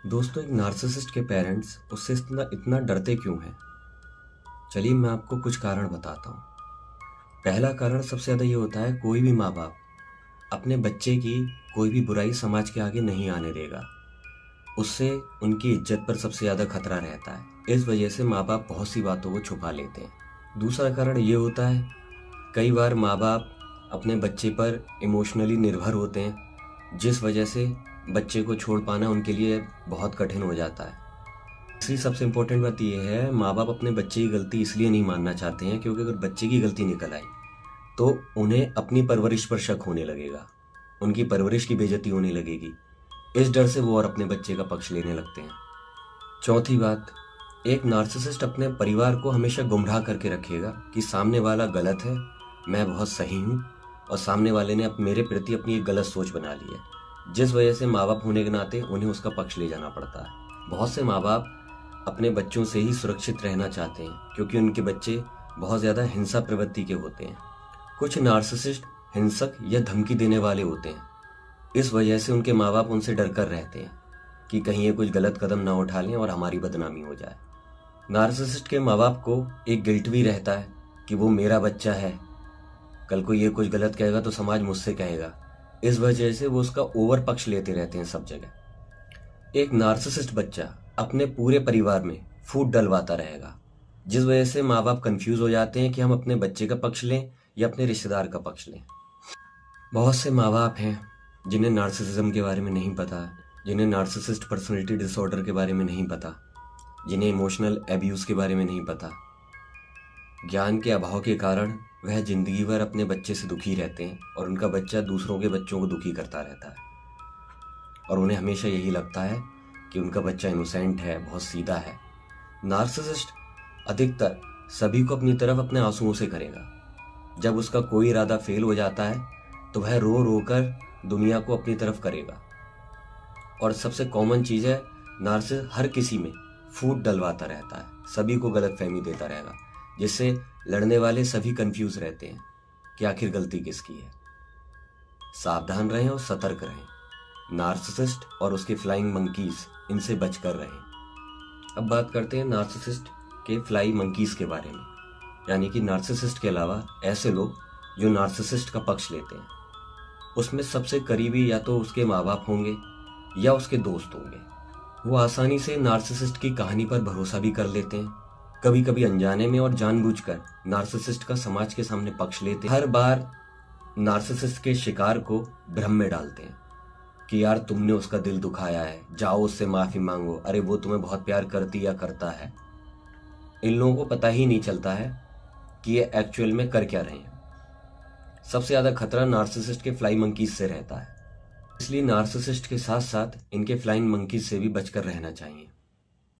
दोस्तों, एक नार्सिसिस्ट के पेरेंट्स उससे इतना इतना डरते क्यों हैं? चलिए मैं आपको कुछ कारण बताता हूँ। पहला कारण सबसे ज़्यादा ये होता है, कोई भी माँ बाप अपने बच्चे की कोई भी बुराई समाज के आगे नहीं आने देगा। उससे उनकी इज्जत पर सबसे ज़्यादा खतरा रहता है। इस वजह से माँ बाप बहुत सी बातों को छुपा लेते हैं। दूसरा कारण ये होता है, कई बार माँ बाप अपने बच्चे पर इमोशनली निर्भर होते हैं, जिस वजह से बच्चे को छोड़ पाना उनके लिए बहुत कठिन हो जाता है। तीसरी सबसे इम्पोर्टेंट बात यह है, माँ बाप अपने बच्चे की गलती इसलिए नहीं मानना चाहते हैं क्योंकि अगर बच्चे की गलती निकल आई तो उन्हें अपनी परवरिश पर शक होने लगेगा, उनकी परवरिश की बेइज्जती होने लगेगी। इस डर से वो और अपने बच्चे का पक्ष लेने लगते हैं। चौथी बात, एक नार्सिसिस्ट अपने परिवार को हमेशा गुमराह करके रखेगा कि सामने वाला गलत है, मैं बहुत सही हूँ, और सामने वाले ने अब मेरे प्रति अपनी एक गलत सोच बना ली है, जिस वजह से माँ बाप होने के नाते उन्हें उसका पक्ष ले जाना पड़ता है। बहुत से माँ बाप अपने बच्चों से ही सुरक्षित रहना चाहते हैं क्योंकि उनके बच्चे बहुत ज़्यादा हिंसा प्रवृत्ति के होते हैं। कुछ नार्सिसिस्ट हिंसक या धमकी देने वाले होते हैं, इस वजह से उनके माँ बाप उनसे डर कर रहते हैं कि कहीं ये कुछ गलत कदम ना उठा लें और हमारी बदनामी हो जाए। नार्सिसिस्ट के माँ बाप को एक गिल्ट भी रहता है कि वो मेरा बच्चा है, कल को ये कुछ गलत कहेगा तो समाज मुझसे कहेगा। इस वजह से वो उसका ओवर पक्ष लेते रहते हैं सब जगह। एक नार्सिसिस्ट बच्चा अपने पूरे परिवार में फूट डलवाता रहेगा, जिस वजह से माँ बाप कंफ्यूज हो जाते हैं कि हम अपने बच्चे का पक्ष लें या अपने रिश्तेदार का पक्ष लें। बहुत से माँ बाप हैं जिन्हें नार्सिसिज्म के बारे में नहीं पता, जिन्हें नार्सिसिस्ट पर्सनैलिटी डिसऑर्डर के बारे में नहीं पता, जिन्हें इमोशनल एब्यूज़ के बारे में नहीं पता। ज्ञान के अभाव के कारण वह जिंदगी भर अपने बच्चे से दुखी रहते हैं और उनका बच्चा दूसरों के बच्चों को दुखी करता रहता है, और उन्हें हमेशा यही लगता है कि उनका बच्चा इनोसेंट है, बहुत सीधा है। नार्सिसिस्ट अधिकतर सभी को अपनी तरफ अपने आंसुओं से करेगा। जब उसका कोई इरादा फेल हो जाता है तो वह रो रो कर दुनिया को अपनी तरफ करेगा। और सबसे कॉमन चीज़ है, नार्सिसिस्ट हर किसी में फूट डलवाता रहता है, सभी को गलतफहमी देता रहेगा, जिससे लड़ने वाले सभी कंफ्यूज रहते हैं कि आखिर गलती किसकी है। सावधान रहें और सतर्क रहें। नार्सिसिस्ट और उसके फ्लाइंग मंकीज, इनसे बचकर रहें। अब बात करते हैं नार्सिसिस्ट के फ्लाई मंकीज के बारे में, यानी कि नार्सिसिस्ट के अलावा ऐसे लोग जो नार्सिसिस्ट का पक्ष लेते हैं। उसमें सबसे करीबी या तो उसके माँ बाप होंगे या उसके दोस्त होंगे। वो आसानी से नार्सिसिस्ट की कहानी पर भरोसा भी कर लेते हैं, कभी कभी अनजाने में और जानबूझकर नार्सिसिस्ट का समाज के सामने पक्ष लेते हैं। हर बार नार्सिसिस्ट के शिकार को भ्रम में डालते हैं कि यार तुमने उसका दिल दुखाया है, जाओ उससे माफी मांगो, अरे वो तुम्हें बहुत प्यार करती या करता है। इन लोगों को पता ही नहीं चलता है कि ये एक्चुअल में कर क्या रहे हैं। सबसे ज्यादा खतरा नार्सिसिस्ट के फ्लाई मंकीज से रहता है, इसलिए नार्सिसिस्ट के साथ साथ इनके फ्लाइंग मंकीज से भी बचकर रहना चाहिए।